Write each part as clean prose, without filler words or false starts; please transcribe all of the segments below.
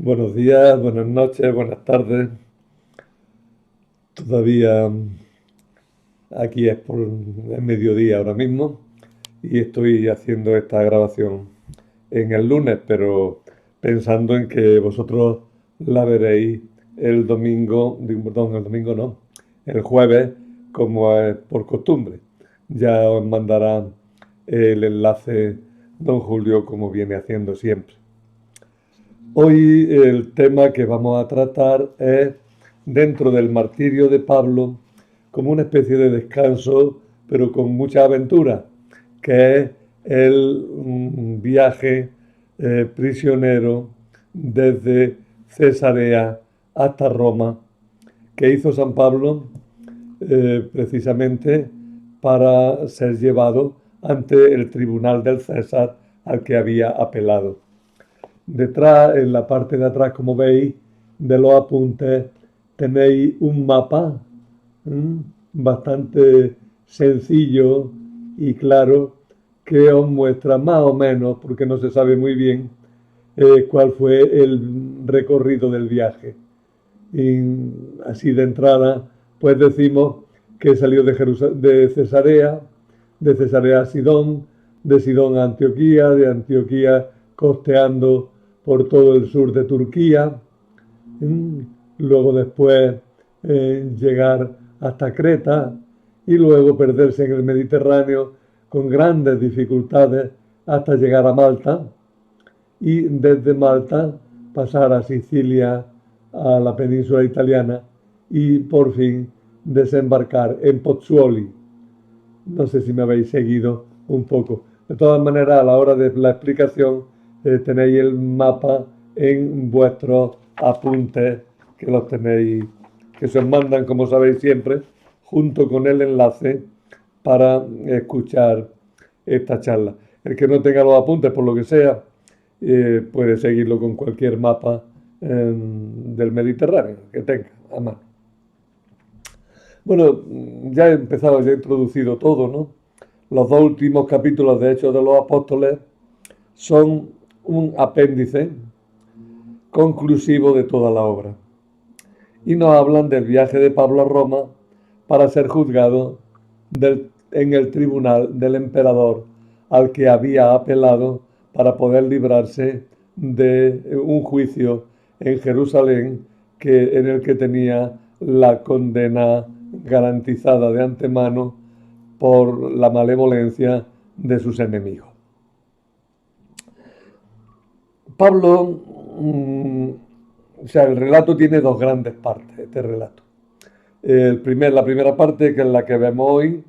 Buenos días, buenas noches, buenas tardes. Todavía aquí es mediodía ahora mismo y estoy haciendo esta grabación en el lunes, pero pensando en que vosotros la veréis el domingo, perdón, el domingo no, el jueves, como es por costumbre. Ya os mandará el enlace don Julio como viene haciendo siempre. Hoy el tema que vamos a tratar es dentro del martirio de Pablo como una especie de descanso, pero con mucha aventura, que es el viaje prisionero desde Cesarea hasta Roma, que hizo San Pablo precisamente para ser llevado ante el tribunal del César al que había apelado. Detrás, en la parte de atrás, como veis, de los apuntes, tenéis un mapa ¿m? Bastante sencillo y claro que os muestra más o menos, porque no se sabe muy bien, cuál fue el recorrido del viaje. Y así de entrada, pues decimos que salió de Cesarea a Sidón, de Sidón a Antioquía, de Antioquía costeando por todo el sur de Turquía, luego después llegar hasta Creta y luego perderse en el Mediterráneo con grandes dificultades hasta llegar a Malta y desde Malta pasar a Sicilia, a la península italiana y por fin desembarcar en Pozzuoli. No sé si me habéis seguido un poco. De todas maneras, a la hora de la explicación, tenéis el mapa en vuestros apuntes, que los tenéis, que se os mandan, como sabéis siempre, junto con el enlace para escuchar esta charla. El que no tenga los apuntes, por lo que sea, puede seguirlo con cualquier mapa del Mediterráneo que tenga a mano. Bueno, ya he empezado, ya he introducido todo, ¿no? Los dos últimos capítulos de Hechos de los Apóstoles son un apéndice conclusivo de toda la obra. Y nos hablan del viaje de Pablo a Roma para ser juzgado en el tribunal del emperador al que había apelado para poder librarse de un juicio en Jerusalén en el que tenía la condena garantizada de antemano por la malevolencia de sus enemigos. Pablo, el relato tiene dos grandes partes, este relato. La primera parte, que es la que vemos hoy,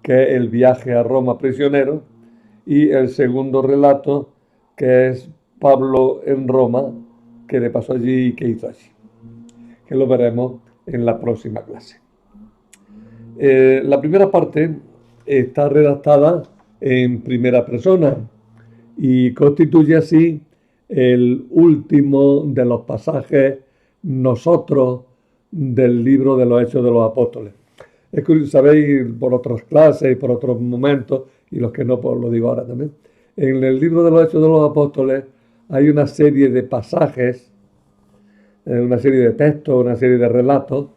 que es el viaje a Roma prisionero, y el segundo relato, que es Pablo en Roma, que le pasó allí y que hizo allí, que lo veremos en la próxima clase. La primera parte está redactada en primera persona y constituye así el último de los pasajes nosotros del libro de los Hechos de los Apóstoles. Es que sabéis por otras clases y por otros momentos, y los que no, pues lo digo ahora también. En el libro de los Hechos de los Apóstoles hay una serie de pasajes, una serie de textos, una serie de relatos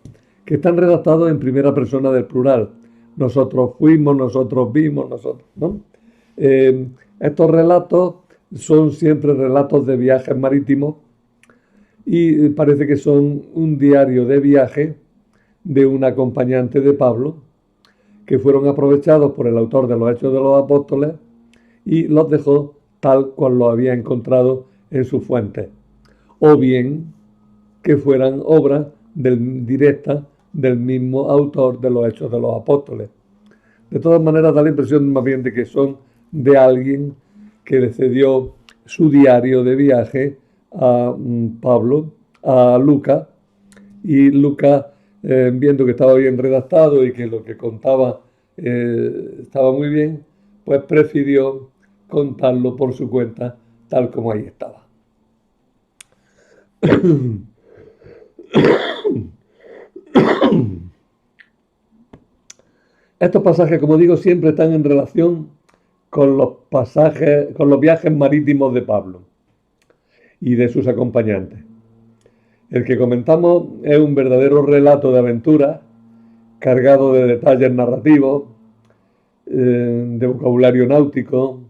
que están redactados en primera persona del plural. Nosotros fuimos, nosotros vimos, nosotros, ¿no? Estos relatos son siempre relatos de viajes marítimos y parece que son un diario de viaje de un acompañante de Pablo que fueron aprovechados por el autor de los Hechos de los Apóstoles y los dejó tal cual lo había encontrado en sus fuentes, o bien que fueran obras directas del mismo autor de los Hechos de los Apóstoles. De todas maneras, da la impresión más bien de que son de alguien que le cedió su diario de viaje a Lucas, y Lucas, viendo que estaba bien redactado y que lo que contaba estaba muy bien, pues prefirió contarlo por su cuenta, tal como ahí estaba. Estos pasajes, como digo, siempre están en relación con los viajes marítimos de Pablo y de sus acompañantes. El que comentamos es un verdadero relato de aventura, cargado de detalles narrativos, de vocabulario náutico,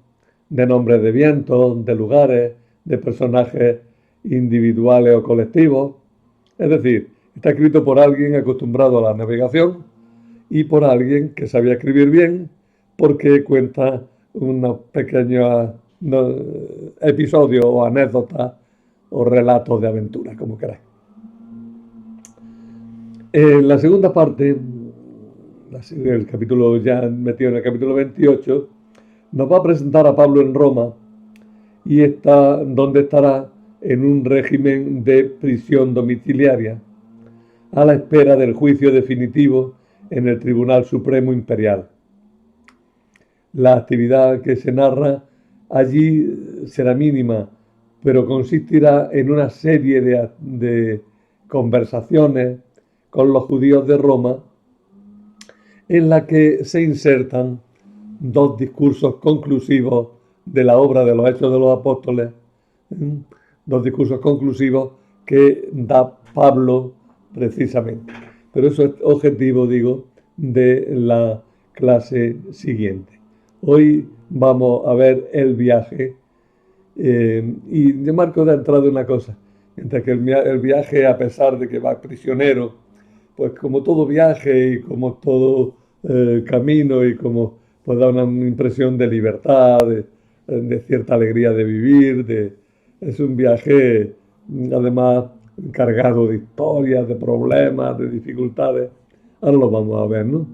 de nombres de vientos, de lugares, de personajes individuales o colectivos. Es decir, está escrito por alguien acostumbrado a la navegación y por alguien que sabía escribir bien, porque cuenta unos pequeños episodios o anécdotas o relatos de aventura, como queráis. En la segunda parte, el capítulo ya metido en el capítulo 28, nos va a presentar a Pablo en Roma y está donde estará en un régimen de prisión domiciliaria a la espera del juicio definitivo en el Tribunal Supremo Imperial. La actividad que se narra allí será mínima, pero consistirá en una serie de conversaciones con los judíos de Roma en la que se insertan dos discursos conclusivos de la obra de los Hechos de los Apóstoles, dos discursos conclusivos que da Pablo precisamente. Pero eso es objetivo, digo, de la clase siguiente. Hoy vamos a ver el viaje y yo marco de entrada una cosa, mientras que el viaje, a pesar de que va prisionero, pues como todo viaje y como todo camino y como pues da una impresión de libertad, de cierta alegría de vivir, es un viaje además cargado de historias, de problemas, de dificultades. Ahora lo vamos a ver, ¿no?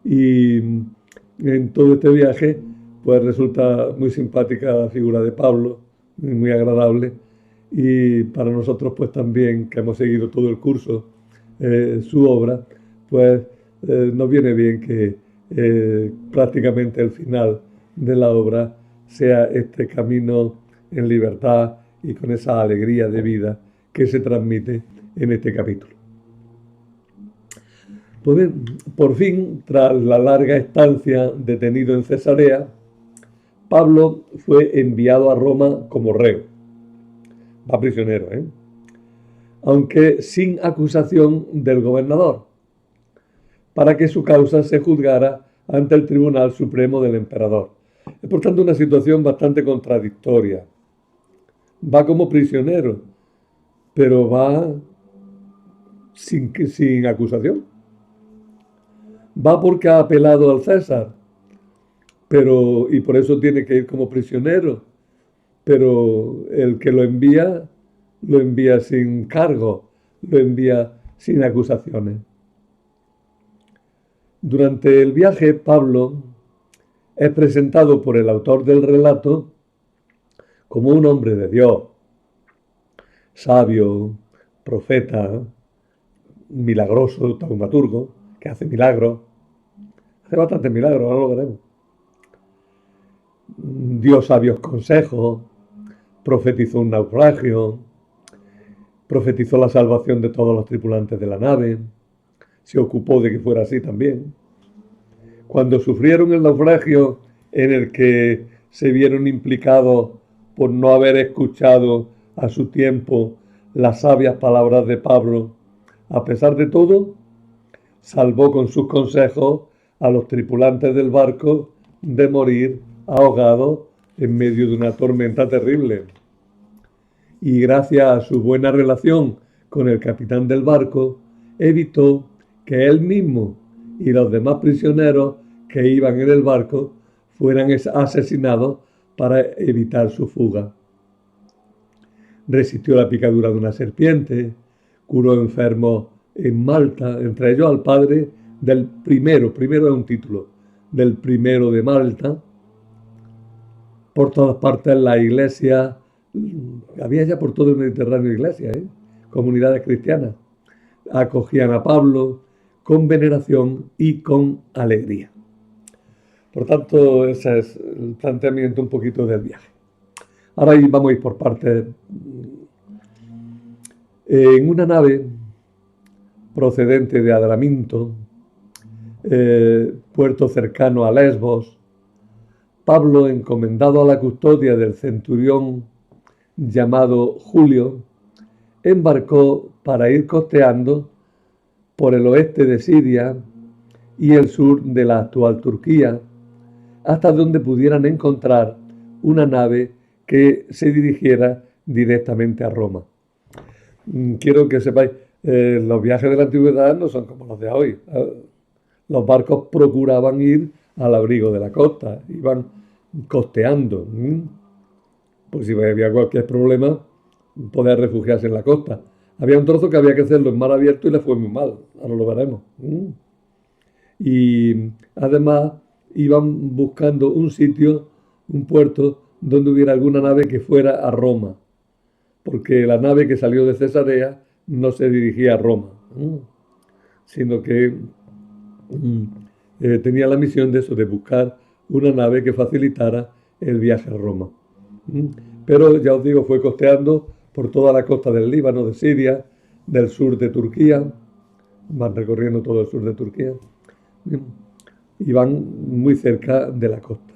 Y en todo este viaje pues resulta muy simpática la figura de Pablo, muy agradable, y para nosotros pues también, que hemos seguido todo el curso, su obra, pues nos viene bien que prácticamente el final de la obra sea este camino en libertad y con esa alegría de vida que se transmite en este capítulo. Pues bien, por fin, tras la larga estancia detenido en Cesarea, Pablo fue enviado a Roma como reo. Va prisionero, aunque sin acusación del gobernador, para que su causa se juzgara ante el Tribunal Supremo del Emperador. Es por tanto una situación bastante contradictoria. Va como prisionero, pero va sin acusación. Va porque ha apelado al César, y por eso tiene que ir como prisionero. Pero el que lo envía sin cargo, lo envía sin acusaciones. Durante el viaje, Pablo es presentado por el autor del relato como un hombre de Dios, sabio, profeta, milagroso, taumaturgo, que hace milagros. Hace bastantes milagros, ahora lo veremos. Dio sabios consejos, profetizó un naufragio, profetizó la salvación de todos los tripulantes de la nave, se ocupó de que fuera así también. Cuando sufrieron el naufragio en el que se vieron implicados por no haber escuchado a su tiempo las sabias palabras de Pablo, a pesar de todo, salvó con sus consejos a los tripulantes del barco de morir ahogados en medio de una tormenta terrible. Y gracias a su buena relación con el capitán del barco, evitó que él mismo y los demás prisioneros que iban en el barco fueran asesinados para evitar su fuga. Resistió la picadura de una serpiente, curó enfermos en Malta, entre ellos al padre del primero es un título, del primero de Malta. Por todas partes la iglesia, había ya por todo el Mediterráneo iglesias, comunidades cristianas, acogían a Pablo con veneración y con alegría. Por tanto, ese es el planteamiento un poquito del viaje. Ahora vamos a ir por partes. En una nave procedente de Adraminto, puerto cercano a Lesbos, Pablo, encomendado a la custodia del centurión llamado Julio, embarcó para ir costeando por el oeste de Siria y el sur de la actual Turquía, hasta donde pudieran encontrar una nave que se dirigiera directamente a Roma. Quiero que sepáis, los viajes de la antigüedad no son como los de hoy. Los barcos procuraban ir al abrigo de la costa, iban costeando. Pues si había cualquier problema, poder refugiarse en la costa. Había un trozo que había que hacerlo en mar abierto y le fue muy mal, ahora lo veremos. Y además iban buscando un sitio, un puerto, donde hubiera alguna nave que fuera a Roma, porque la nave que salió de Cesarea no se dirigía a Roma, sino que tenía la misión de eso, de buscar una nave que facilitara el viaje a Roma. Pero ya os digo, fue costeando por toda la costa del Líbano, de Siria, del sur de Turquía, van recorriendo todo el sur de Turquía, y van muy cerca de la costa,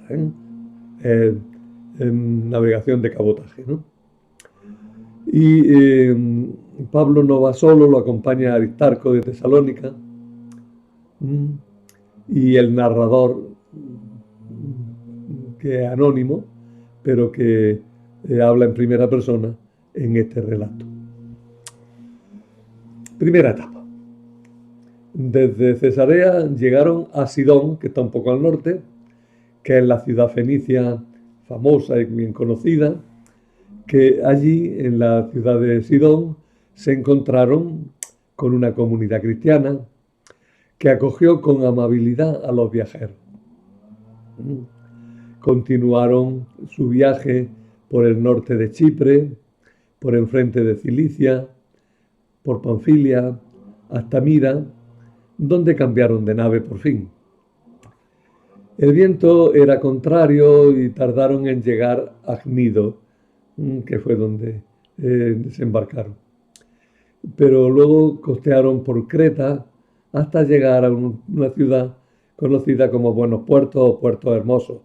en navegación de cabotaje, ¿no? Y Pablo no va solo, lo acompaña Aristarco de Tesalónica, y el narrador, que es anónimo, pero que habla en primera persona en este relato. Primera etapa. Desde Cesarea llegaron a Sidón, que está un poco al norte, que es la ciudad fenicia famosa y bien conocida, que allí, en la ciudad de Sidón, se encontraron con una comunidad cristiana que acogió con amabilidad a los viajeros. Continuaron su viaje por el norte de Chipre, por enfrente de Cilicia, por Panfilia, hasta Mira, donde cambiaron de nave por fin. El viento era contrario y tardaron en llegar a Gnido, que fue donde desembarcaron. Pero luego costearon por Creta hasta llegar a una ciudad conocida como Buenos Puertos o Puertos Hermosos,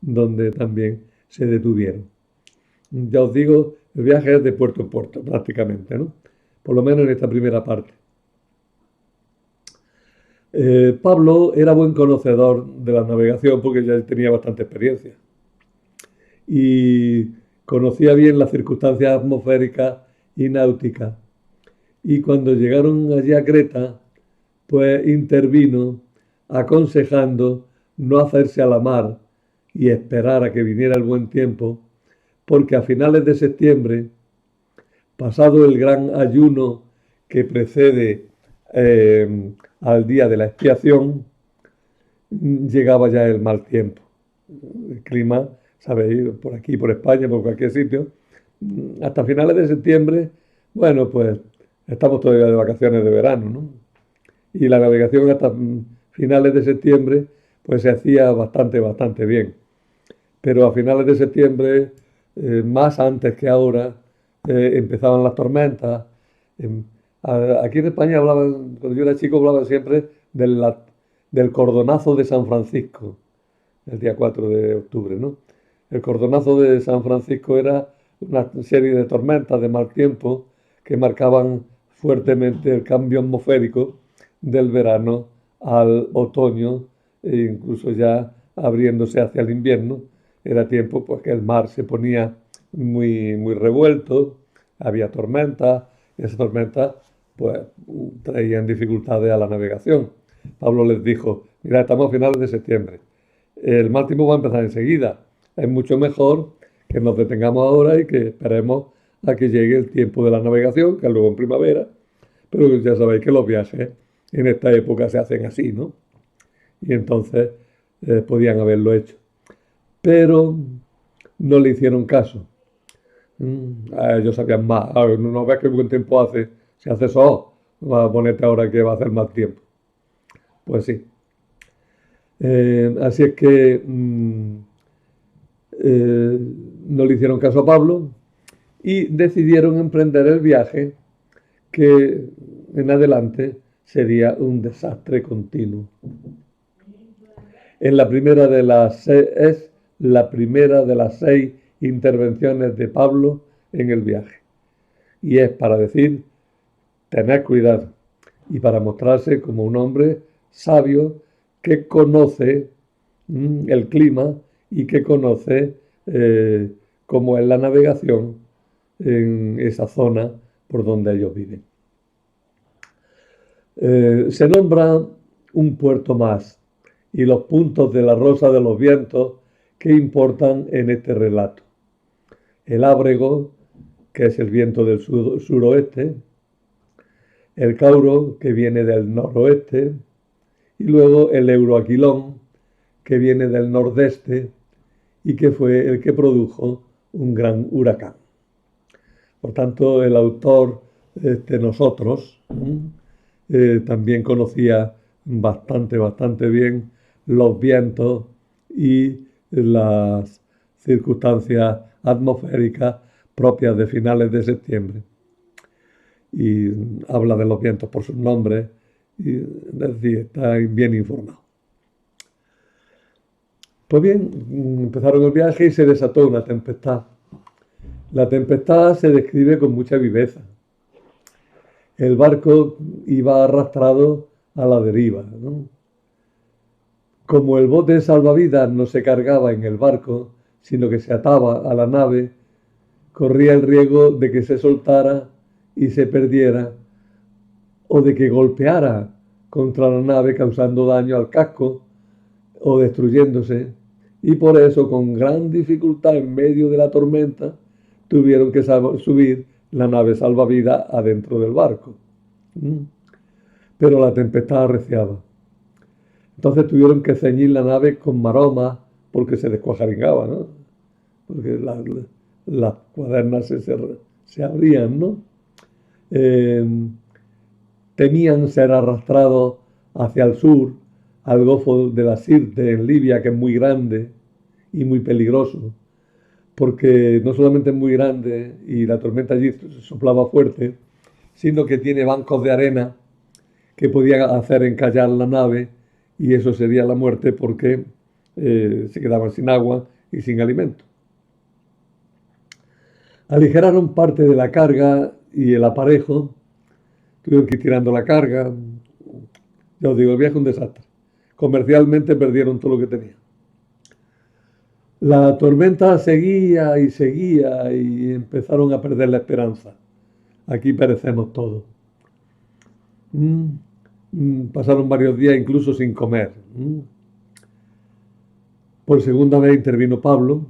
donde también se detuvieron. Ya os digo, el viaje es de puerto en puerto prácticamente, ¿no? Por lo menos en esta primera parte. Pablo era buen conocedor de la navegación porque ya tenía bastante experiencia y conocía bien las circunstancias atmosféricas y náuticas. Y cuando llegaron allí a Creta, pues intervino aconsejando no hacerse a la mar y esperar a que viniera el buen tiempo, porque a finales de septiembre, pasado el gran ayuno que precede al día de la expiación, llegaba ya el mal tiempo. El clima, sabéis, por aquí, por España, por cualquier sitio, hasta finales de septiembre, bueno, pues estamos todavía de vacaciones de verano, ¿no? Y la navegación hasta finales de septiembre, pues se hacía bastante bien. Pero a finales de septiembre, más antes que ahora, empezaban las tormentas. Aquí en España hablaban, cuando yo era chico, hablaban siempre del cordonazo de San Francisco, el día 4 de octubre, ¿no? El cordonazo de San Francisco era una serie de tormentas de mal tiempo que marcaban fuertemente el cambio atmosférico del verano al otoño e incluso ya abriéndose hacia el invierno. Era tiempo pues que el mar se ponía muy revuelto, había tormentas, y esas tormentas pues traían dificultades a la navegación. Pablo les dijo, mira, estamos a finales de septiembre, el mal tiempo va a empezar enseguida, es mucho mejor que nos detengamos ahora y que esperemos a que llegue el tiempo de la navegación, que es luego en primavera, pero ya sabéis que los viajes en esta época se hacen así, ¿no? Y entonces podían haberlo hecho. Pero no le hicieron caso. Ellos sabían más. No ves que buen tiempo hace, se hace sol, va a ponerte ahora que va a hacer más tiempo. Pues sí. Así es que no le hicieron caso a Pablo y decidieron emprender el viaje que en adelante sería un desastre continuo. Es la primera de las 6 intervenciones de Pablo en el viaje. y es para decir tener cuidado y para mostrarse como un hombre sabio que conoce el clima y que conoce cómo es la navegación en esa zona por donde ellos viven. Se nombra un puerto más y los puntos de la Rosa de los Vientos que importan en este relato. El ábrego, que es el viento del suroeste, el cauro, que viene del noroeste, y luego el euroaquilón, que viene del nordeste y que fue el que produjo un gran huracán. Por tanto, el autor, nosotros, también conocía bastante bien los vientos y las circunstancias atmosféricas propias de finales de septiembre. Y habla de los vientos por sus nombres, y es decir, está bien informado. Pues bien, empezaron el viaje y se desató una tempestad. La tempestad se describe con mucha viveza. El barco iba arrastrado a la deriva, ¿no? Como el bote salvavidas no se cargaba en el barco, sino que se ataba a la nave, corría el riesgo de que se soltara y se perdiera, o de que golpeara contra la nave causando daño al casco o destruyéndose. Y por eso, con gran dificultad en medio de la tormenta, tuvieron que subir la nave salvavidas adentro del barco. Pero la tempestad arreciaba. Entonces tuvieron que ceñir la nave con maromas porque se descuajaringaba, ¿no? Porque las cuadernas se abrían, ¿no? Temían ser arrastrados hacia el sur, al Golfo de la Sirte, en Libia, que es muy grande y muy peligroso, porque no solamente es muy grande y la tormenta allí soplaba fuerte, sino que tiene bancos de arena que podían hacer encallar la nave y eso sería la muerte porque se quedaban sin agua y sin alimento. Aligeraron parte de la carga y el aparejo, tuvieron que ir tirando la carga. Ya os digo, el viaje es un desastre. Comercialmente perdieron todo lo que tenían. La tormenta seguía y empezaron a perder la esperanza. Aquí perecemos todos. Pasaron varios días incluso sin comer. Por segunda vez intervino Pablo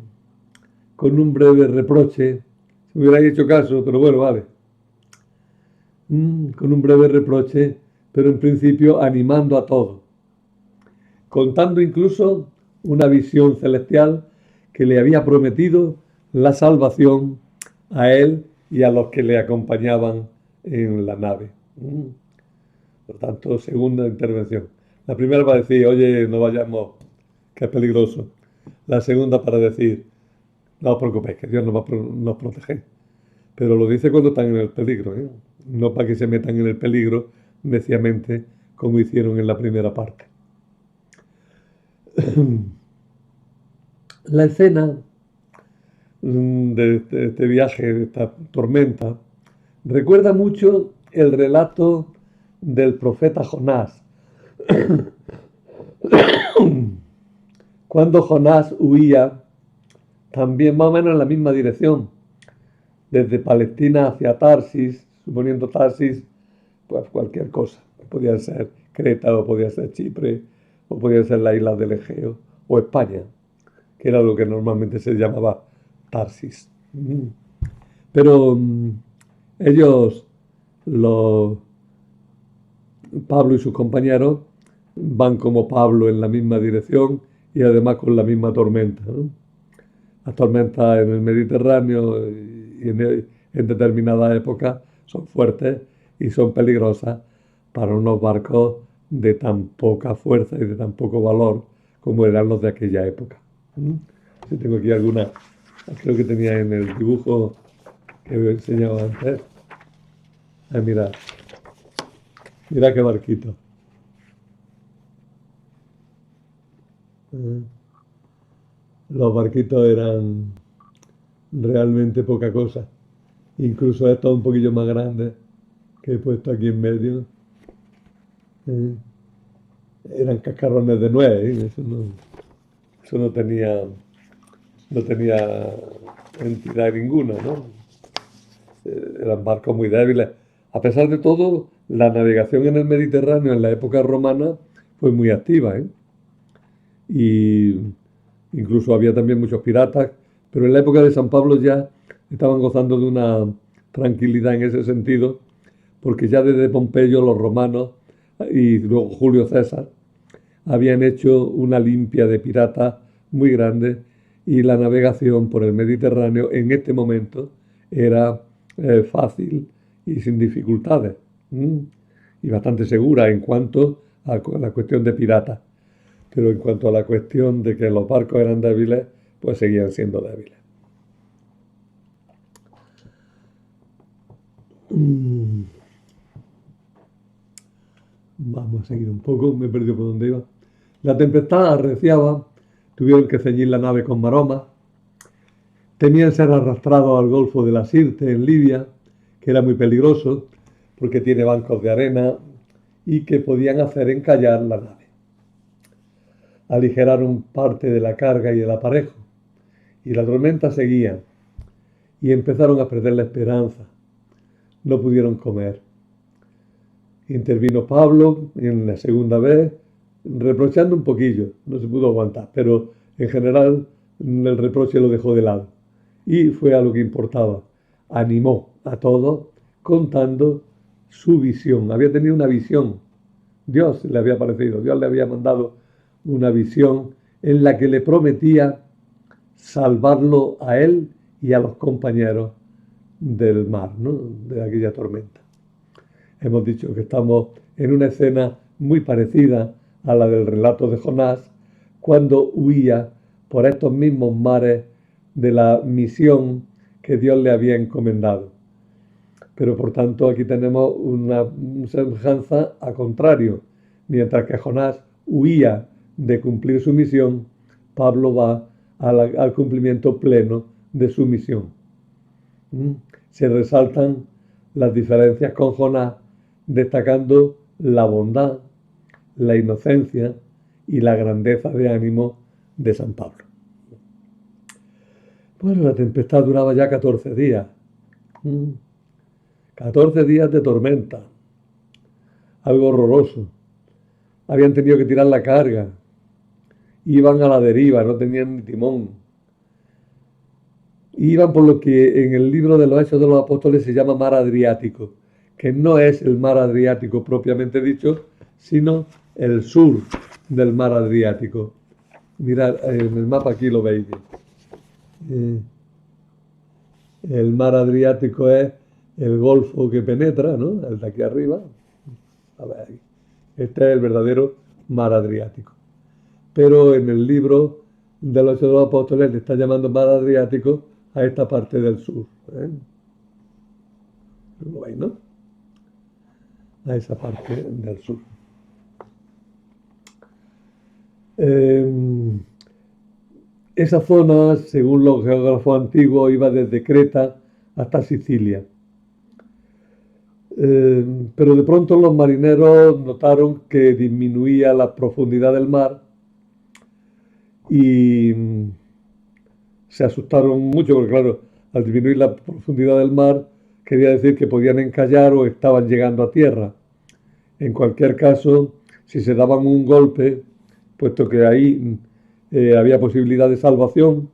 con un breve reproche. Si me hubierais hecho caso, pero bueno, vale. Con un breve reproche, pero en principio animando a todos. Contando incluso una visión celestial que le había prometido la salvación a él y a los que le acompañaban en la nave. Por tanto, segunda intervención. La primera para decir, oye, no vayamos, que es peligroso. La segunda para decir, no os preocupéis, que Dios nos protege. Pero lo dice cuando están en el peligro, ¿eh? No para que se metan en el peligro neciamente como hicieron en la primera parte. La escena de este viaje, de esta tormenta, recuerda mucho el relato del profeta Jonás. Cuando Jonás huía, también más o menos en la misma dirección, desde Palestina hacia Tarsis, suponiendo Tarsis, pues cualquier cosa. Podía ser Creta, o podía ser Chipre, o podía ser la isla del Egeo, o España, que era lo que normalmente se llamaba Tarsis. Pero ellos, Pablo y sus compañeros, van como Pablo en la misma dirección y además con la misma tormenta, ¿no? Las tormentas en el Mediterráneo y en determinadas épocas son fuertes y son peligrosas para unos barcos de tan poca fuerza y de tan poco valor como eran los de aquella época. Si tengo aquí alguna, creo que tenía en el dibujo que he enseñado antes. Mirad, mirad qué barquito. Los barquitos eran realmente poca cosa. Incluso estos un poquillo más grandes que he puesto aquí en medio. eh, Eran cascarrones de nuez, ¿eh? Eso no tenía entidad ninguna, ¿no? Eran barcos muy débiles. A pesar de todo, la navegación en el Mediterráneo en la época romana fue muy activa, ¿eh? Y incluso había también muchos piratas, pero en la época de San Pablo ya estaban gozando de una tranquilidad en ese sentido, porque ya desde Pompeyo los romanos y luego Julio César habían hecho una limpia de piratas muy grande y la navegación por el Mediterráneo en este momento era fácil y sin dificultades, y bastante segura en cuanto a la cuestión de piratas. Pero en cuanto a la cuestión de que los barcos eran débiles, pues seguían siendo débiles. Vamos a seguir un poco, me he perdido por dónde iba. La tempestad arreciaba, tuvieron que ceñir la nave con maromas, temían ser arrastrados al Golfo de la Sirte en Libia, que era muy peligroso porque tiene bancos de arena y que podían hacer encallar la nave. Aligeraron parte de la carga y el aparejo, y la tormenta seguía, y empezaron a perder la esperanza. No pudieron comer. Intervino Pablo en la segunda vez, reprochando un poquillo, no se pudo aguantar, pero en general el reproche lo dejó de lado. Y fue a lo que importaba. Animó a todos contando su visión. Había tenido una visión. Dios le había aparecido, Dios le había mandado una visión en la que le prometía salvarlo a él y a los compañeros del mar, ¿no? De aquella tormenta. Hemos dicho que estamos en una escena muy parecida a la del relato de Jonás, cuando huía por estos mismos mares de la misión que Dios le había encomendado. Pero por tanto aquí tenemos una semejanza a contrario. Mientras que Jonás huía de cumplir su misión, Pablo va al cumplimiento pleno de su misión. Se resaltan las diferencias con Jonás, destacando la bondad, la inocencia y la grandeza de ánimo de San Pablo. Bueno, la tempestad duraba ya 14 días. 14 días de tormenta. Algo horroroso. Habían tenido que tirar la carga. Iban a la deriva, no tenían ni timón. Iban por lo que en el libro de los Hechos de los Apóstoles se llama mar Adriático, que no es el mar Adriático propiamente dicho, sino el sur del mar Adriático. Mirad, en el mapa aquí lo veis. El mar Adriático es el golfo que penetra, ¿no? El de aquí arriba. A ver, aquí. Este es el verdadero mar Adriático. Pero en el libro de los Hechos de los Apóstoles le está llamando mar Adriático a esta parte del sur. ¿Lo veis, no? A esa parte del sur. Esa zona, según los geógrafos antiguos, iba desde Creta hasta Sicilia. Pero de pronto los marineros notaron que disminuía la profundidad del mar y se asustaron mucho, porque claro, al disminuir la profundidad del mar quería decir que podían encallar o estaban llegando a tierra. En cualquier caso, si se daban un golpe, puesto que ahí había posibilidad de salvación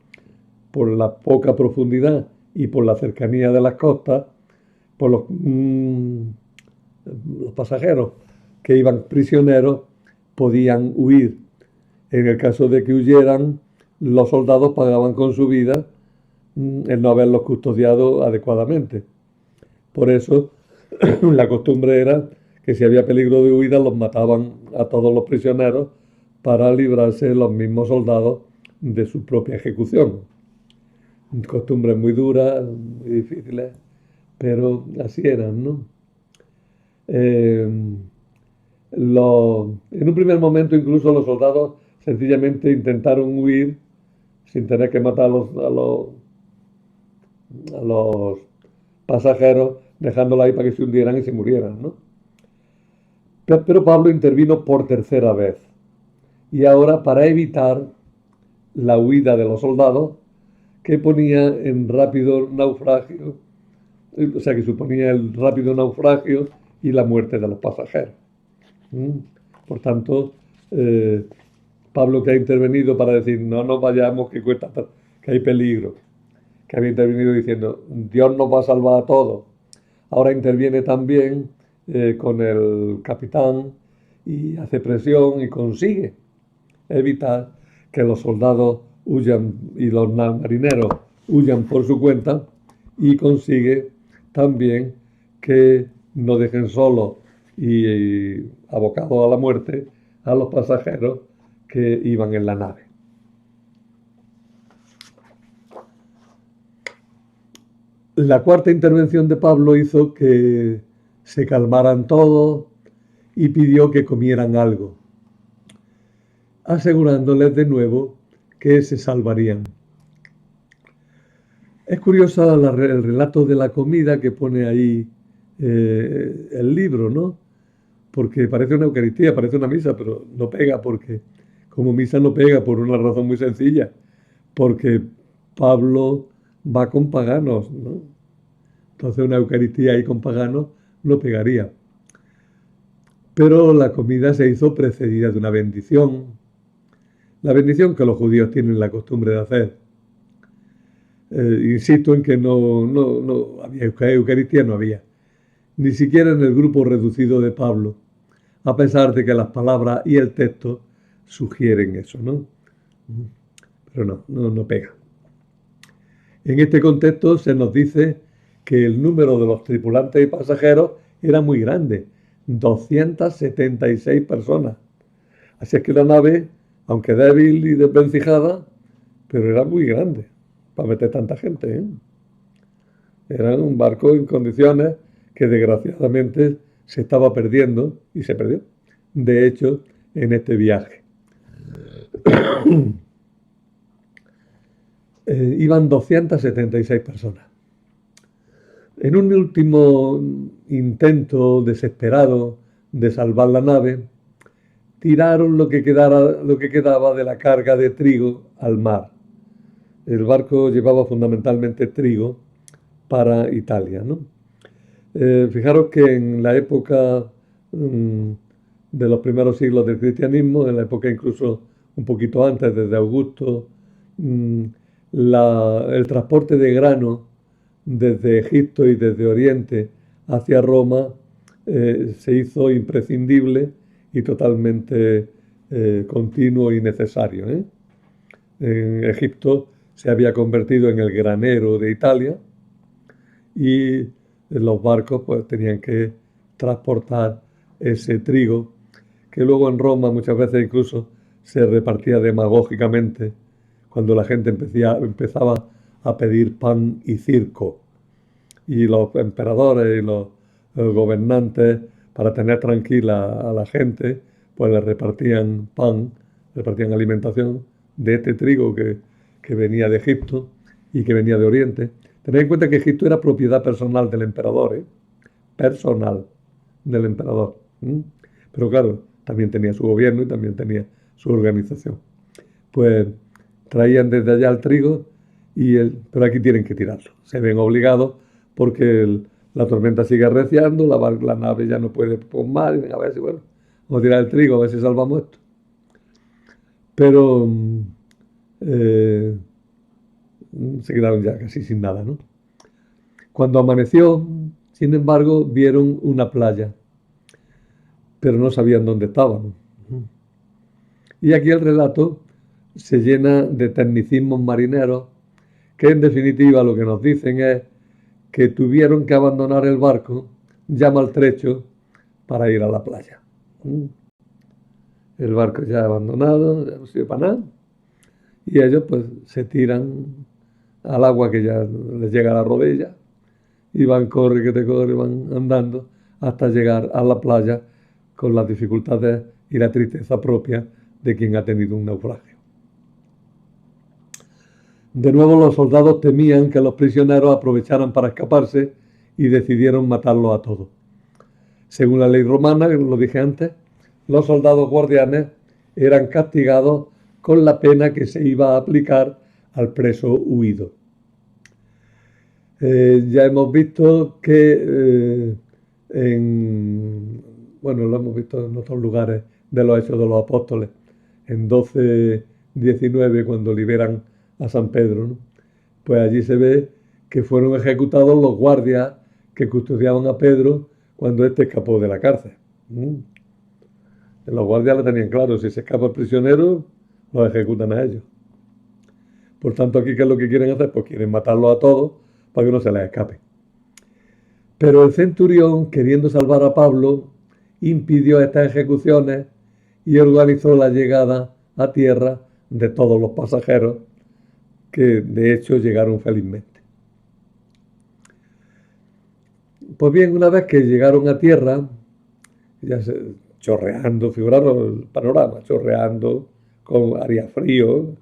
por la poca profundidad y por la cercanía de las costas, por los pasajeros que iban prisioneros podían huir. En el caso de que huyeran, los soldados pagaban con su vida el no haberlos custodiado adecuadamente. Por eso la costumbre era que si había peligro de huida los mataban a todos los prisioneros para librarse los mismos soldados de su propia ejecución. Costumbres muy duras, muy difíciles, pero así eran, ¿no? En un primer momento incluso los soldados sencillamente intentaron huir sin tener que matar a los pasajeros, dejándolos ahí para que se hundieran y se murieran, ¿no? Pero Pablo intervino por tercera vez. Y ahora, para evitar la huida de los soldados, que ponía en rápido naufragio, o sea, que suponía el rápido naufragio y la muerte de los pasajeros. Por tanto, Pablo, que ha intervenido para decir no nos vayamos, que cuesta, que hay peligro, que había intervenido diciendo Dios nos va a salvar a todos. Ahora interviene también con el capitán y hace presión y consigue evitar que los soldados huyan y los marineros huyan por su cuenta, y consigue también que no dejen solos y abocados a la muerte a los pasajeros que iban en la nave. La cuarta intervención de Pablo hizo que se calmaran todos y pidió que comieran algo, asegurándoles de nuevo que se salvarían. Es curioso el relato de la comida que pone ahí el libro, ¿no? Porque parece una Eucaristía, parece una misa, pero no pega, porque como misa no pega por una razón muy sencilla, porque Pablo va con paganos, ¿no? Entonces una Eucaristía ahí con paganos no pegaría. Pero la comida se hizo precedida de una bendición, la bendición que los judíos tienen la costumbre de hacer. Insisto en que no había Eucaristía, no había, ni siquiera en el grupo reducido de Pablo, a pesar de que las palabras y el texto sugieren eso, ¿no? Pero no pega. En este contexto se nos dice que el número de los tripulantes y pasajeros era muy grande, 276 personas. Así es que la nave, aunque débil y desvencijada, pero era muy grande para meter tanta gente, ¿eh? Era un barco en condiciones que desgraciadamente se estaba perdiendo, y se perdió, de hecho, en este viaje. Iban 276 personas. En un último intento desesperado de salvar la nave, tiraron lo que quedaba de la carga de trigo al mar. El barco llevaba fundamentalmente trigo para Italia, ¿no? Fijaros que en la época de los primeros siglos del cristianismo, en la época incluso un poquito antes, desde Augusto, el transporte de grano desde Egipto y desde Oriente hacia Roma se hizo imprescindible y totalmente continuo y necesario, ¿eh? En Egipto se había convertido en el granero de Italia, y los barcos pues tenían que transportar ese trigo, que luego en Roma muchas veces incluso se repartía demagógicamente cuando la gente empezaba a pedir pan y circo, y los emperadores y los gobernantes, para tener tranquila a la gente, pues les repartían pan, repartían alimentación de este trigo que venía de Egipto y que venía de Oriente. Tened en cuenta que Egipto era propiedad personal del emperador, ¿eh? Personal del emperador. Pero claro, también tenía su gobierno y también tenía su organización. Pues traían desde allá el trigo, pero aquí tienen que tirarlo. Se ven obligados porque la tormenta sigue arreciando, la nave ya no puede con más, y venga, a ver si, bueno, vamos a tirar el trigo, a ver si salvamos esto. Pero se quedaron ya casi sin nada, ¿no? Cuando amaneció, sin embargo, vieron una playa, pero no sabían dónde estaban. Y aquí el relato se llena de tecnicismos marineros que en definitiva lo que nos dicen es que tuvieron que abandonar el barco ya maltrecho para ir a la playa. El barco ya abandonado, ya no sirve para nada, y ellos pues se tiran al agua que ya les llega a la rodilla, y van, corre, van andando hasta llegar a la playa con las dificultades y la tristeza propia de quien ha tenido un naufragio. De nuevo los soldados temían que los prisioneros aprovecharan para escaparse y decidieron matarlos a todos. Según la ley romana, lo dije antes, los soldados guardianes eran castigados con la pena que se iba a aplicar al preso huido. Ya hemos visto que bueno, lo hemos visto en otros lugares de los Hechos de los Apóstoles, en 12:19, cuando liberan a San Pedro, ¿no? Pues allí se ve que fueron ejecutados los guardias que custodiaban a Pedro cuando éste escapó de la cárcel. Los guardias lo tenían claro, si se escapa el prisionero, los ejecutan a ellos. Por tanto, aquí, ¿qué es lo que quieren hacer? Pues quieren matarlos a todos para que no se les escape. Pero el centurión, queriendo salvar a Pablo, impidió estas ejecuciones y organizó la llegada a tierra de todos los pasajeros, que de hecho llegaron felizmente. Pues bien, una vez que llegaron a tierra, chorreando, figuraros el panorama, chorreando, haría frío,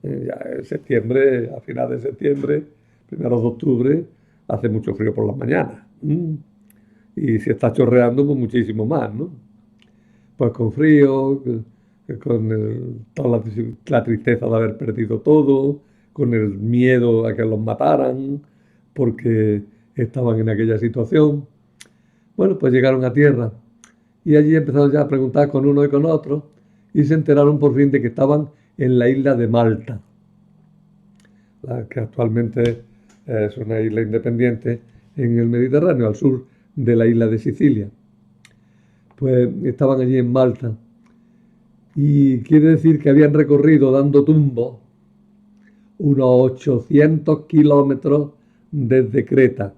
ya en septiembre, a finales de septiembre, primeros de octubre, hace mucho frío por las mañanas. Y si está chorreando, pues muchísimo más, ¿no? Pues con frío, con toda la tristeza de haber perdido todo, con el miedo a que los mataran, porque estaban en aquella situación. Bueno, pues llegaron a tierra y allí empezaron ya a preguntar con uno y con otro y se enteraron por fin de que estaban en la isla de Malta, la que actualmente es una isla independiente en el Mediterráneo, al sur de la isla de Sicilia. Pues estaban allí en Malta y quiere decir que habían recorrido dando tumbos unos 800 kilómetros desde Creta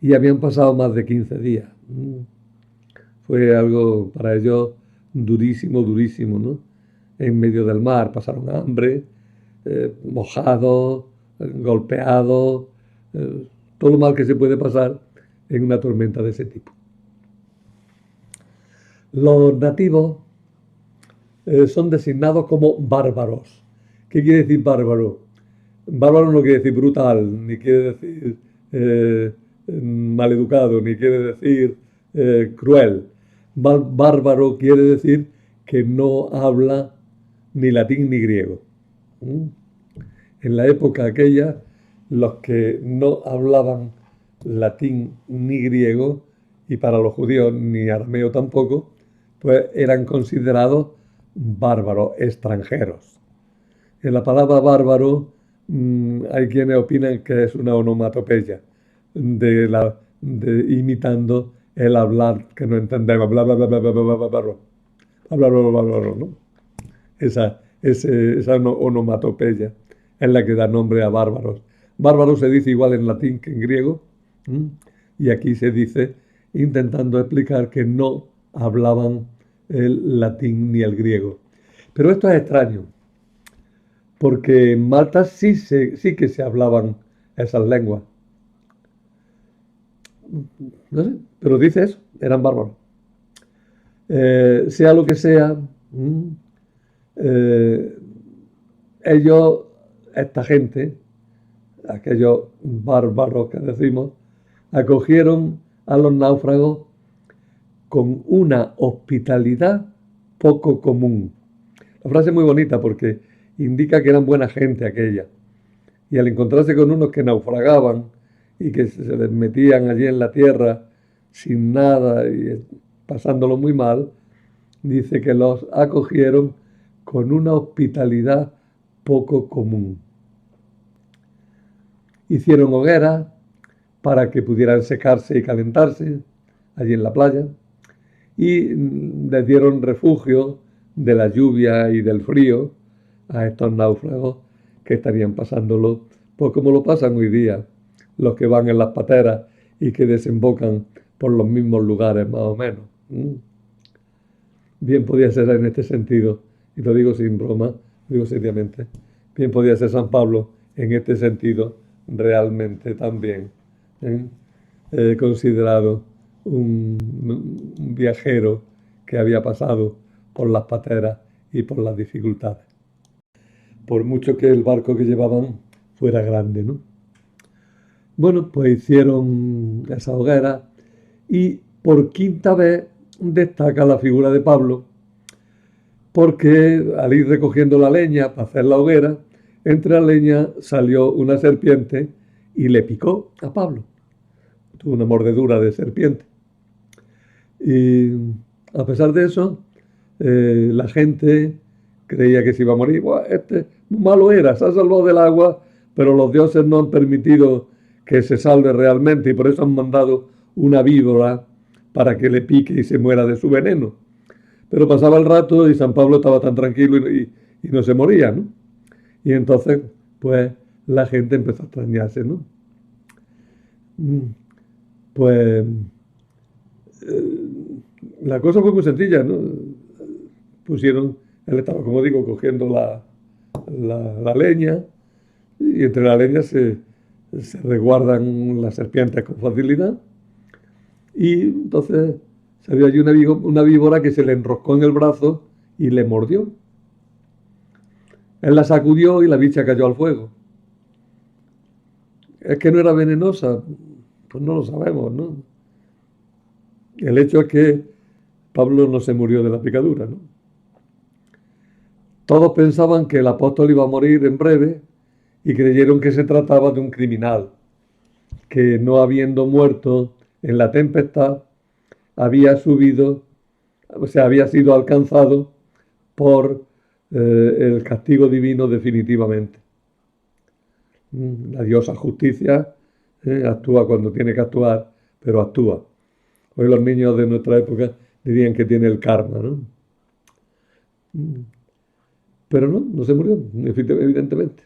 y habían pasado más de 15 días. Fue algo para ellos durísimo, durísimo, ¿no? En medio del mar pasaron hambre, mojados, golpeados, todo lo mal que se puede pasar en una tormenta de ese tipo. Los nativos son designados como bárbaros. ¿Qué quiere decir bárbaro? Bárbaro no quiere decir brutal, ni quiere decir maleducado, ni quiere decir cruel. Bárbaro quiere decir que no habla ni latín ni griego. En la época aquella, los que no hablaban latín ni griego, y para los judíos ni arameo tampoco, pues eran considerados bárbaros, extranjeros. En la palabra bárbaro hay quienes opinan que es una onomatopeya, imitando el hablar que no entendemos, bla, bla, bla, bla, bla, bla, bla, bla, bla, bla, bla, bla, bla, ¿no? Esa onomatopeya es la que da nombre a bárbaros. Bárbaro se dice igual en latín que en griego, y aquí se dice intentando explicar que no hablaban el latín ni el griego. Pero esto es extraño, porque en Malta sí que se hablaban esas lenguas. No sé, pero dice eso, eran bárbaros. Sea lo que sea, ellos, esta gente, aquellos bárbaros que decimos, acogieron a los náufragos con una hospitalidad poco común. La frase es muy bonita porque indica que eran buena gente aquella. Y al encontrarse con unos que naufragaban y que se les metían allí en la tierra sin nada y pasándolo muy mal, dice que los acogieron con una hospitalidad poco común. Hicieron hogueras para que pudieran secarse y calentarse allí en la playa y les dieron refugio de la lluvia y del frío a estos náufragos que estarían pasándolo, pues como lo pasan hoy día los que van en las pateras y que desembocan por los mismos lugares más o menos. Bien podía ser en este sentido, y lo digo sin broma, lo digo seriamente, bien podía ser San Pablo en este sentido realmente también considerado un viajero que había pasado por las pateras y por las dificultades, por mucho que el barco que llevaban fuera grande, ¿no? Bueno, pues hicieron esa hoguera y por quinta vez destaca la figura de Pablo, porque al ir recogiendo la leña para hacer la hoguera, entre la leña salió una serpiente y le picó a Pablo. Tuvo una mordedura de serpiente. Y a pesar de eso, la gente creía que se iba a morir. Buah, este malo era, se ha salvado del agua, pero los dioses no han permitido que se salve realmente y por eso han mandado una víbora para que le pique y se muera de su veneno. Pero pasaba el rato y San Pablo estaba tan tranquilo y no se moría, ¿no? Y entonces, pues, la gente empezó a extrañarse, ¿no? Mm, Pues la cosa fue muy sencilla, ¿no? Pusieron, él estaba, como digo, cogiendo la leña y entre la leña se resguardan las serpientes con facilidad y entonces salió allí una víbora que se le enroscó en el brazo y le mordió. Él la sacudió y la bicha cayó al fuego. Es que no era venenosa, pues no lo sabemos, ¿no? El hecho es que Pablo no se murió de la picadura, ¿no? Todos pensaban que el apóstol iba a morir en breve y creyeron que se trataba de un criminal, que no habiendo muerto en la tempestad, había subido, o sea, había sido alcanzado por el castigo divino definitivamente. La diosa justicia actúa cuando tiene que actuar, pero actúa. Hoy los niños de nuestra época dirían que tiene el karma, ¿no? Pero no se murió, evidentemente.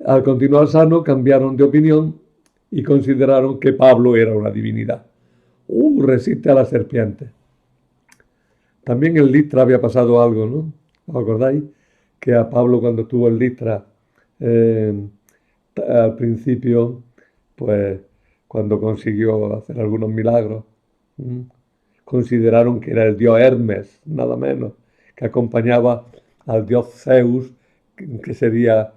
Al continuar sano, cambiaron de opinión y consideraron que Pablo era una divinidad. Resiste a la serpiente. También en Listra había pasado algo, ¿no? ¿Os acordáis? Que a Pablo cuando estuvo en Listra, eh, al principio, pues cuando consiguió hacer algunos milagros, consideraron que era el dios Hermes, nada menos, que acompañaba al dios Zeus, que sería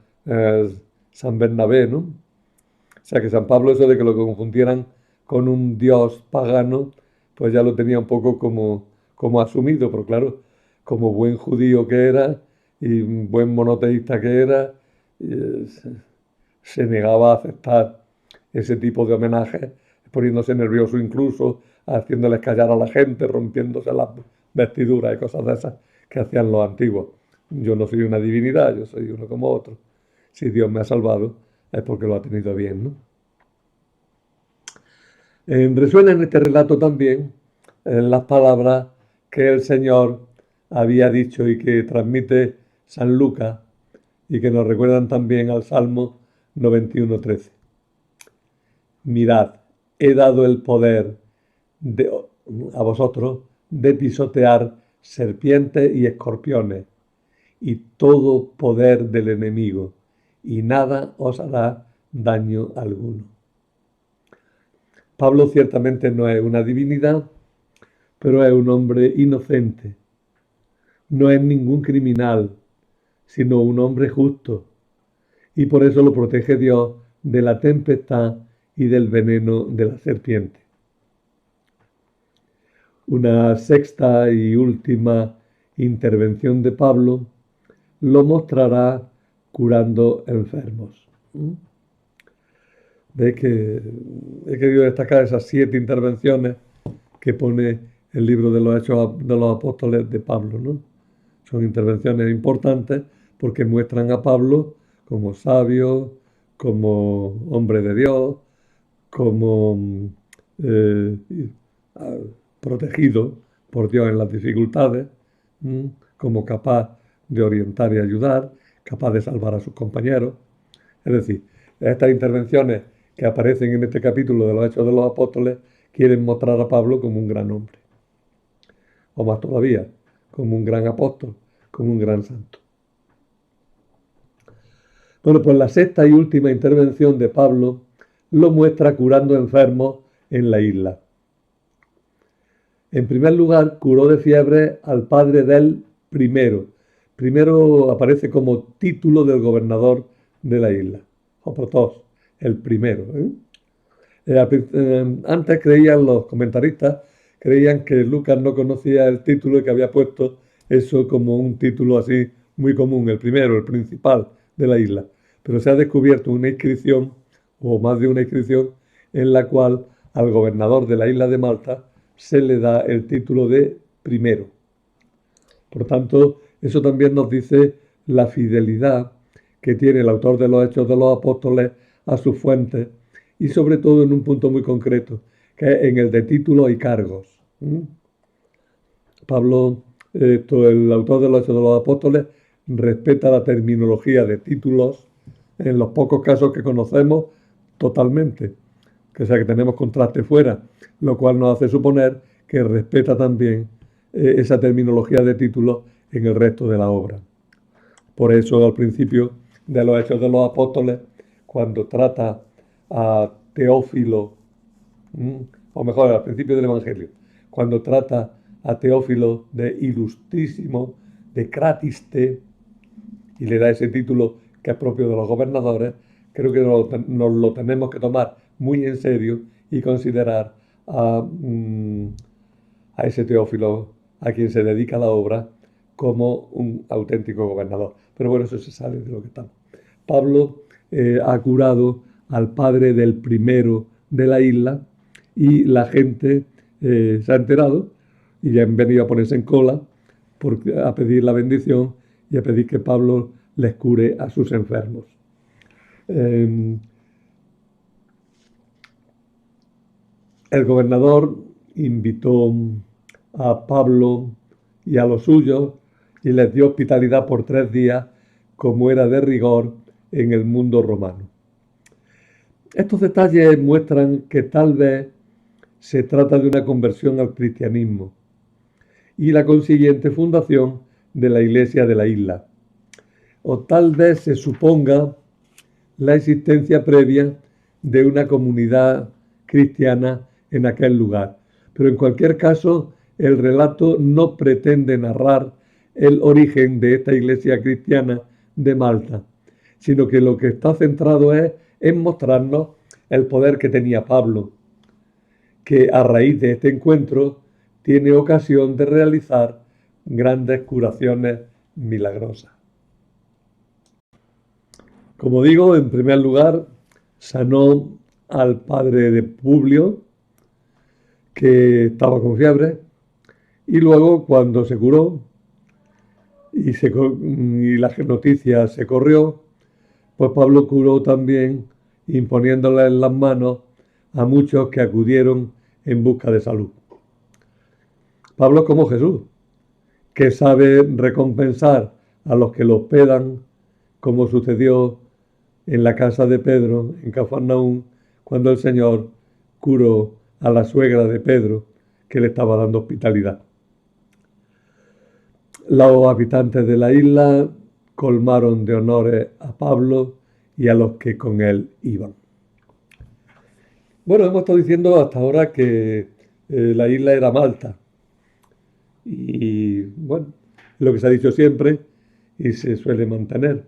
San Bernabé, ¿no? O sea que San Pablo eso de que lo confundieran con un dios pagano, pues ya lo tenía un poco como asumido, pero claro, como buen judío que era y buen monoteísta que era, se negaba a aceptar ese tipo de homenajes, poniéndose nervioso incluso, haciéndoles callar a la gente, rompiéndose las vestiduras y cosas de esas que hacían los antiguos. Yo no soy una divinidad, yo soy uno como otro. Si Dios me ha salvado es porque lo ha tenido bien, ¿no? Resuena en este relato también las palabras que el Señor había dicho y que transmite San Lucas y que nos recuerdan también al Salmo 91:13. Mirad, he dado el poder de, a vosotros de pisotear serpientes y escorpiones y todo poder del enemigo, y nada os hará daño alguno. Pablo ciertamente no es una divinidad, pero es un hombre inocente. No es ningún criminal, sino un hombre justo. Y por eso lo protege Dios de la tempestad y del veneno de la serpiente. Una sexta y última intervención de Pablo lo mostrará curando enfermos. Veis que he querido destacar esas 7 intervenciones que pone el libro de los Hechos de los Apóstoles de Pablo, ¿no? Son intervenciones importantes porque muestran a Pablo como sabio, como hombre de Dios, como eh, protegido por Dios en las dificultades, como capaz de orientar y ayudar, capaz de salvar a sus compañeros. Es decir, estas intervenciones que aparecen en este capítulo de los Hechos de los Apóstoles quieren mostrar a Pablo como un gran hombre, o más todavía, como un gran apóstol, como un gran santo. Bueno, pues la sexta y última intervención de Pablo lo muestra curando enfermos en la isla. En primer lugar, curó de fiebre al padre del primero. Primero aparece como título del gobernador de la isla, Opotos, el primero. Antes creían los comentaristas, creían que Lucas no conocía el título y que había puesto eso como un título así muy común, el primero, el principal de la isla. Pero se ha descubierto una inscripción, o más de una inscripción, en la cual al gobernador de la isla de Malta se le da el título de primero. Por tanto, eso también nos dice la fidelidad que tiene el autor de los Hechos de los Apóstoles a sus fuentes y sobre todo en un punto muy concreto, que es en el de títulos y cargos. Pablo, el autor de los Hechos de los Apóstoles, respeta la terminología de títulos en los pocos casos que conocemos totalmente, que sea que tenemos contraste fuera, lo cual nos hace suponer que respeta también esa terminología de títulos en el resto de la obra. Por eso al principio de los Hechos de los Apóstoles, cuando trata a Teófilo, o mejor, al principio del Evangelio, cuando trata a Teófilo de ilustrísimo, de cratiste, y le da ese título que es propio de los gobernadores, creo que nos lo tenemos que tomar muy en serio y considerar a ese Teófilo a quien se dedica la obra como un auténtico gobernador. Pero bueno, eso se sale de lo que estamos. Pablo ha curado al padre del primero de la isla y la gente se ha enterado y ya han venido a ponerse en cola a pedir la bendición y a pedir que Pablo les cure a sus enfermos. El gobernador invitó a Pablo y a los suyos y les dio hospitalidad por 3 días, como era de rigor en el mundo romano. Estos detalles muestran que tal vez se trata de una conversión al cristianismo y la consiguiente fundación de la iglesia de la isla. O tal vez se suponga la existencia previa de una comunidad cristiana en aquel lugar. Pero en cualquier caso, el relato no pretende narrar el origen de esta iglesia cristiana de Malta, sino que lo que está centrado es en mostrarnos el poder que tenía Pablo, que a raíz de este encuentro tiene ocasión de realizar grandes curaciones milagrosas. Como digo, en primer lugar, sanó al padre de Publio, que estaba con fiebre, y luego cuando se curó y la noticia se corrió, pues Pablo curó también imponiéndole en las manos a muchos que acudieron en busca de salud. Pablo es como Jesús, que sabe recompensar a los que lo hospedan, como sucedió en la casa de Pedro, en Cafarnaúm, cuando el Señor curó a la suegra de Pedro, que le estaba dando hospitalidad. Los habitantes de la isla colmaron de honores a Pablo y a los que con él iban. Bueno, hemos estado diciendo hasta ahora que la isla era Malta. Y bueno, lo que se ha dicho siempre y se suele mantener.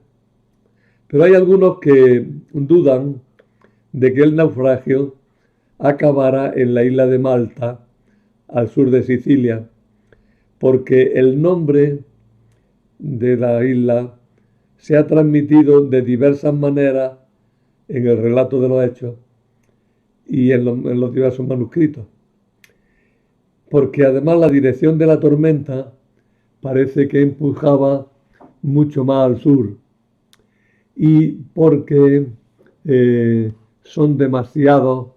Pero hay algunos que dudan de que el naufragio acabara en la isla de Malta, al sur de Sicilia, porque el nombre de la isla se ha transmitido de diversas maneras en el relato de los hechos y en los diversos manuscritos. Porque además la dirección de la tormenta parece que empujaba mucho más al sur y porque son demasiados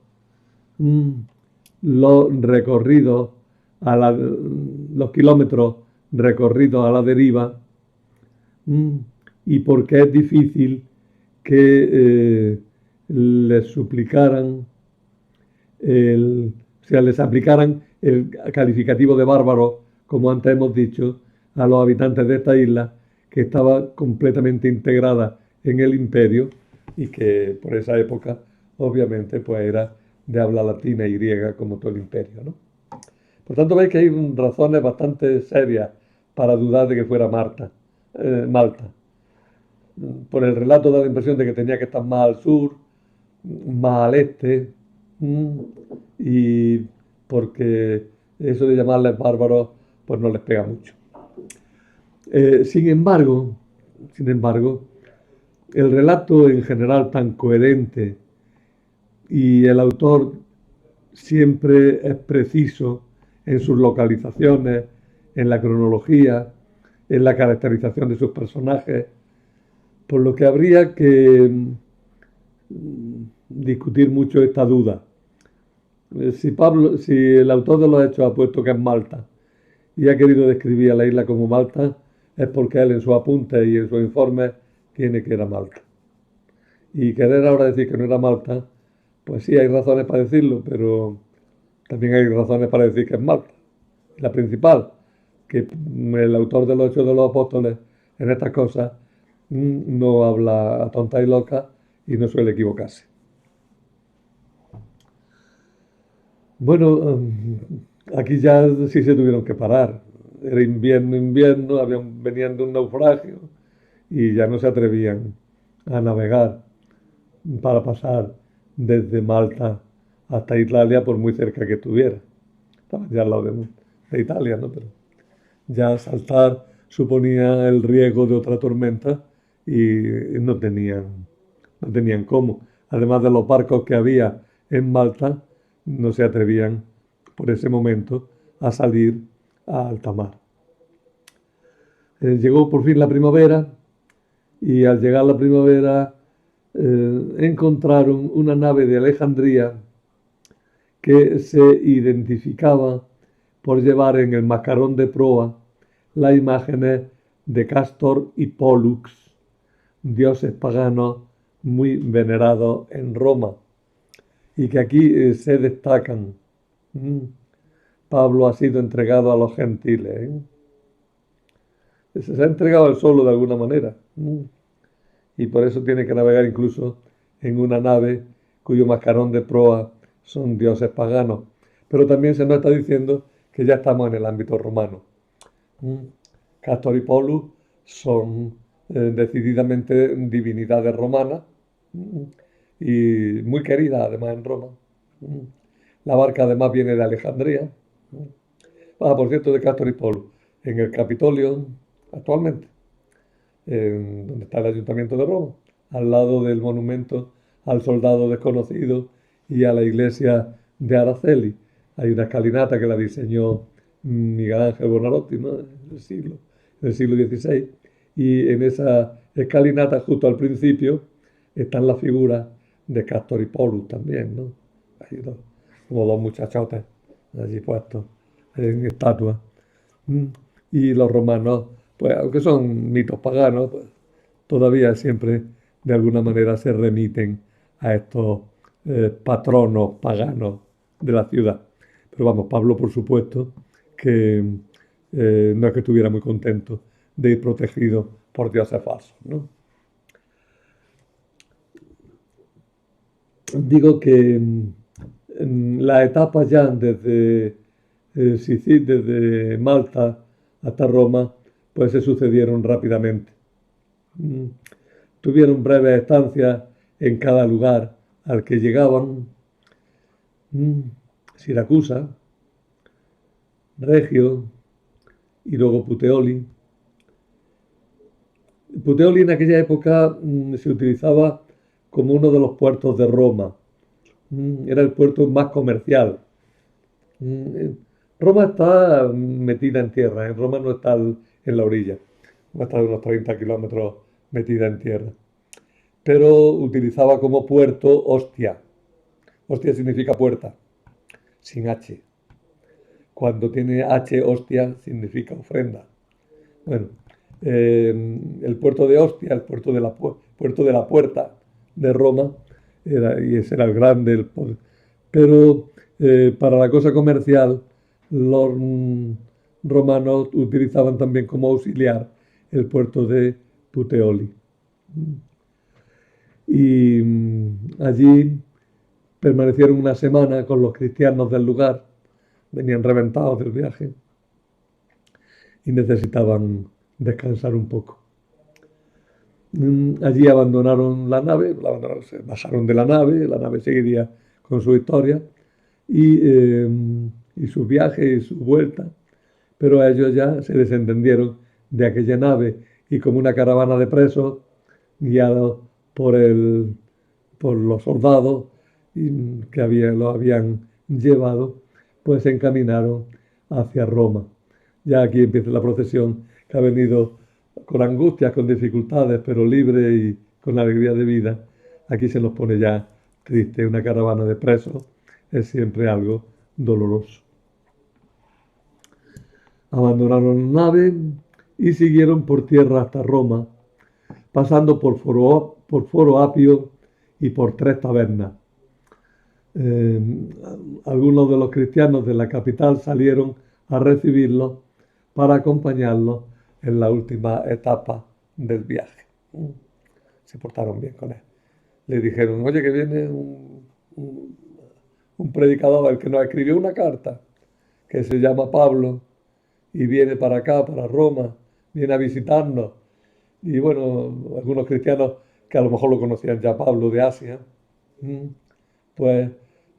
los recorridos, los kilómetros recorridos a la deriva y porque es difícil que les suplicaran, les aplicaran el calificativo de bárbaro, como antes hemos dicho, a los habitantes de esta isla, que estaba completamente integrada en el imperio y que por esa época, obviamente, pues era de habla latina y griega como todo el imperio, ¿no? Por tanto, veis que hay razones bastante serias para dudar de que fuera Malta. Por el relato da la impresión de que tenía que estar más al sur, más al este, mm, y porque eso de llamarles bárbaros, pues no les pega mucho. Sin embargo, sin embargo, el relato en general tan coherente y el autor siempre es preciso en sus localizaciones, en la cronología, en la caracterización de sus personajes, por lo que habría que discutir mucho esta duda. Si el autor de los hechos ha puesto que es Malta y ha querido describir a la isla como Malta, es porque él en sus apuntes y en sus informes tiene que era Malta. Y querer ahora decir que no era Malta, pues sí hay razones para decirlo, pero también hay razones para decir que es Malta. La principal, que el autor de los Hechos de los Apóstoles en estas cosas no habla a tonta y loca y no suele equivocarse. Bueno, aquí ya sí se tuvieron que parar. Era invierno, invierno, venían de un naufragio y ya no se atrevían a navegar para pasar desde Malta hasta Italia por muy cerca que estuviera. Estaban ya al lado de Italia, ¿no? Pero ya saltar suponía el riesgo de otra tormenta y no tenían cómo. Además de los barcos que había en Malta, no se atrevían por ese momento a salir a alta mar. Llegó por fin la primavera y al llegar la primavera encontraron una nave de Alejandría que se identificaba por llevar en el mascarón de proa las imágenes de Castor y Pollux, dioses paganos muy venerados en Roma, y que aquí se destacan. Pablo ha sido entregado a los gentiles. Se ha entregado al solo de alguna manera. Y por eso tiene que navegar incluso en una nave cuyo mascarón de proa son dioses paganos. Pero también se nos está diciendo que ya estamos en el ámbito romano. Castor y Pollux son decididamente divinidades romanas y muy queridas además en Roma. La barca además viene de Alejandría. Por cierto, de Castor y Pollux, en el Capitolio actualmente, donde está el Ayuntamiento de Roma, al lado del monumento al soldado desconocido y a la iglesia de Araceli. Hay una escalinata que la diseñó Miguel Ángel Buonarroti, ¿no? en el siglo XVI, y en esa escalinata justo al principio están las figuras de Castor y Pollux también, ¿no? Como dos muchachotes allí puestos en estatua. Y los romanos, pues aunque son mitos paganos, pues, todavía siempre de alguna manera se remiten a estos patronos paganos de la ciudad. Pero vamos, Pablo por supuesto que no es que estuviera muy contento de ir protegido por dioses falsos, ¿no? Digo que las etapas ya desde desde Malta hasta Roma, pues se sucedieron rápidamente. Mm, Tuvieron breves estancias en cada lugar al que llegaban. Mm, Siracusa, Regio y luego Puteoli. Puteoli en aquella época se utilizaba como uno de los puertos de Roma. Era el puerto más comercial. Mm, Roma está metida en tierra, en Roma no está en la orilla. Roma está a unos 30 kilómetros metida en tierra. Pero utilizaba como puerto Ostia. Hostia significa puerta, sin H. Cuando tiene H, hostia, significa ofrenda. Bueno, el puerto de Ostia, el puerto de la puerta de Roma, y ese era el grande, pero para la cosa comercial, los romanos utilizaban también como auxiliar el puerto de Puteoli. Y allí permanecieron una semana con los cristianos del lugar, venían reventados del viaje y necesitaban descansar un poco. Allí abandonaron la nave, se bajaron de la nave seguiría con su historia y su viaje y su vuelta, pero ellos ya se desentendieron de aquella nave y como una caravana de presos, guiados por, el, por los soldados lo habían llevado, pues se encaminaron hacia Roma. Ya aquí empieza la procesión que ha venido con angustias, con dificultades, pero libre y con alegría de vida. Aquí se nos pone ya triste. Una caravana de presos es siempre algo doloroso. Abandonaron la nave y siguieron por tierra hasta Roma, pasando por Foro Apio y por 3 tabernas. Eh, Algunos de los cristianos de la capital salieron a recibirlos para acompañarlos en la última etapa del viaje. Se portaron bien con él. Le dijeron, oye, que viene un, un predicador, el que nos escribió una carta, que se llama Pablo, y viene para acá, para Roma, viene a visitarnos. Y bueno, algunos cristianos que a lo mejor lo conocían ya Pablo de Asia, pues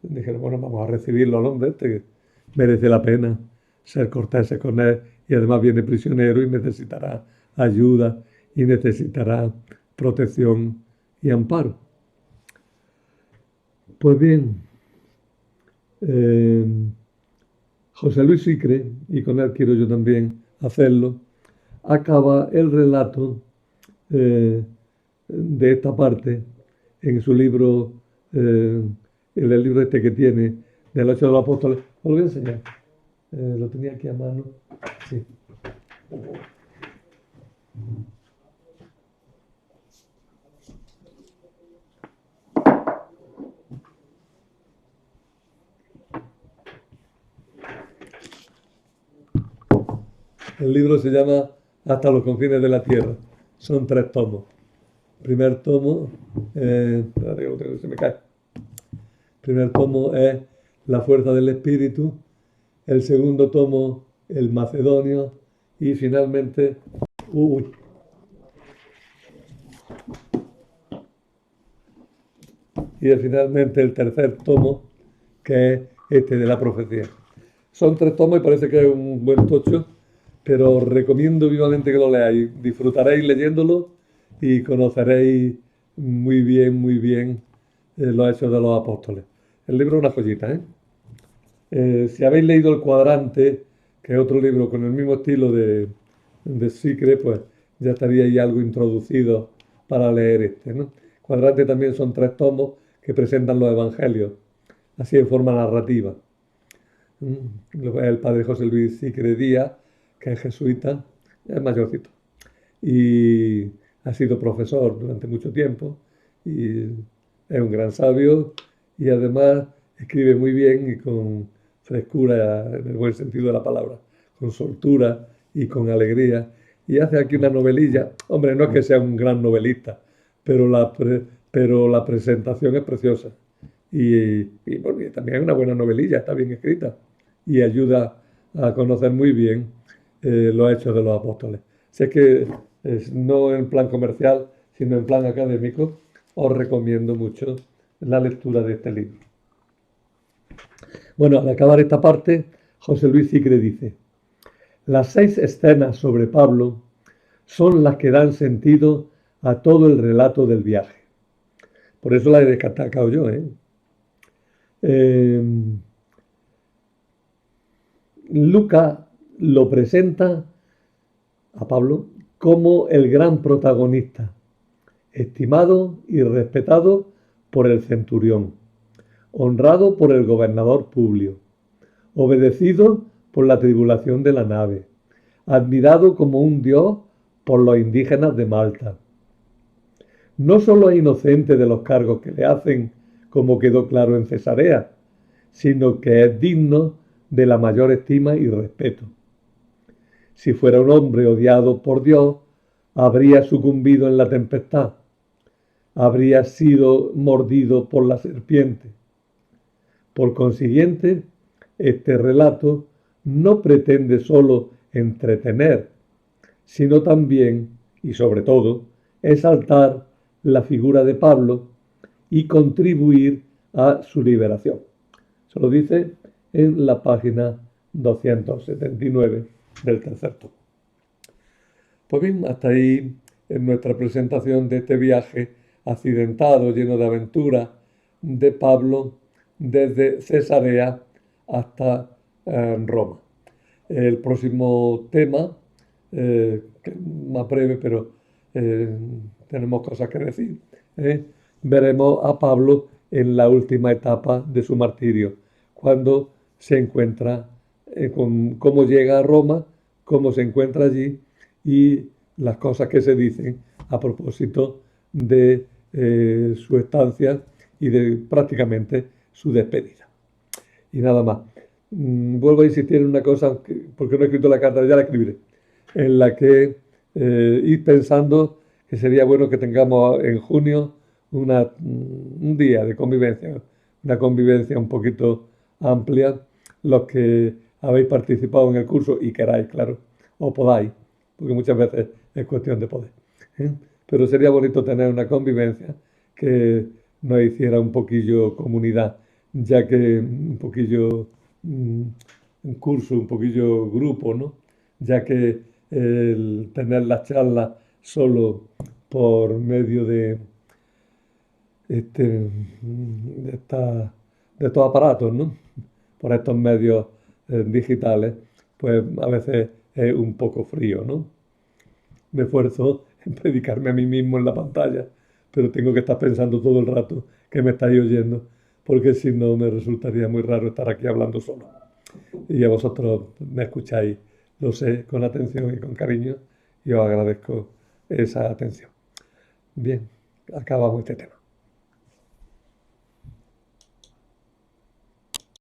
dijeron, bueno, vamos a recibirlo al hombre este, que merece la pena ser corteses con él y además viene prisionero y necesitará ayuda y necesitará protección y amparo. Pues bien, eh, José Luis Sicre, y con él quiero yo también hacerlo, acaba el relato de esta parte en su libro, en el libro este que tiene, del Hecho de los Apóstoles. Os lo voy a enseñar. Lo tenía aquí a mano. Sí. El libro se llama Hasta los confines de la tierra. Son 3 tomos. Primer tomo, se me cae. Primer tomo es La fuerza del espíritu. El segundo tomo, El macedonio. Y finalmente, finalmente el tercer tomo, que es este de la profecía. Son 3 tomos y parece que es un buen tocho, pero os recomiendo vivamente que lo leáis. Disfrutaréis leyéndolo y conoceréis muy bien los Hechos de los Apóstoles. El libro es una joyita, ¿eh? Si habéis leído El Cuadrante, que es otro libro con el mismo estilo de Sicre, pues ya estaríais algo introducido para leer este, ¿no? Cuadrante también son 3 tomos que presentan los evangelios, así en forma narrativa. El padre José Luis Sicre Díaz, que es jesuita, es mayorcito, y ha sido profesor durante mucho tiempo, y es un gran sabio, y además escribe muy bien y con frescura, en el buen sentido de la palabra, con soltura y con alegría, y hace aquí una novelilla. Hombre, no es que sea un gran novelista, pero pero la presentación es preciosa. Bueno, y también es una buena novelilla, está bien escrita y ayuda a conocer muy bien los hechos de los apóstoles. Si es que no en plan comercial, sino en plan académico, os recomiendo mucho la lectura de este libro. Bueno, al acabar esta parte, José Luis Sicre dice, las 6 escenas sobre Pablo son las que dan sentido a todo el relato del viaje. Por eso la he destacado yo, Lucas lo presenta a Pablo como el gran protagonista, estimado y respetado por el centurión, honrado por el gobernador Publio, obedecido por la tripulación de la nave, admirado como un dios por los indígenas de Malta. No solo es inocente de los cargos que le hacen, como quedó claro en Cesarea, sino que es digno de la mayor estima y respeto. Si fuera un hombre odiado por Dios, habría sucumbido en la tempestad, habría sido mordido por la serpiente. Por consiguiente, este relato no pretende solo entretener, sino también, y sobre todo, exaltar la figura de Pablo y contribuir a su liberación. Se lo dice en la página 279 del tercer tomo. Pues bien, hasta ahí en nuestra presentación de este viaje accidentado, lleno de aventuras, de Pablo desde Cesarea hasta Roma. El próximo tema, que es más breve, pero tenemos cosas que decir, veremos a Pablo en la última etapa de su martirio, cuando se encuentra con cómo llega a Roma, cómo se encuentra allí y las cosas que se dicen a propósito de su estancia y de prácticamente su despedida. Y nada más. Vuelvo a insistir en una cosa, porque no he escrito la carta, ya la escribiré, en la que ir pensando que sería bueno que tengamos en junio un día de convivencia, una convivencia un poquito amplia, los que habéis participado en el curso y queráis, claro, o podáis, porque muchas veces es cuestión de poder. Pero sería bonito tener una convivencia que nos hiciera un poquillo comunidad, ya que un poquillo un curso, un poquillo grupo, ¿no? Ya que el tener las charlas solo por medio de, de estos aparatos, ¿no? Por estos medios digitales, pues a veces es un poco frío, ¿no? Me esfuerzo en predicarme a mí mismo en la pantalla, pero tengo que estar pensando todo el rato que me estáis oyendo, porque si no me resultaría muy raro estar aquí hablando solo. Y a vosotros me escucháis, lo sé, con atención y con cariño, y os agradezco esa atención. Bien, acabamos este tema.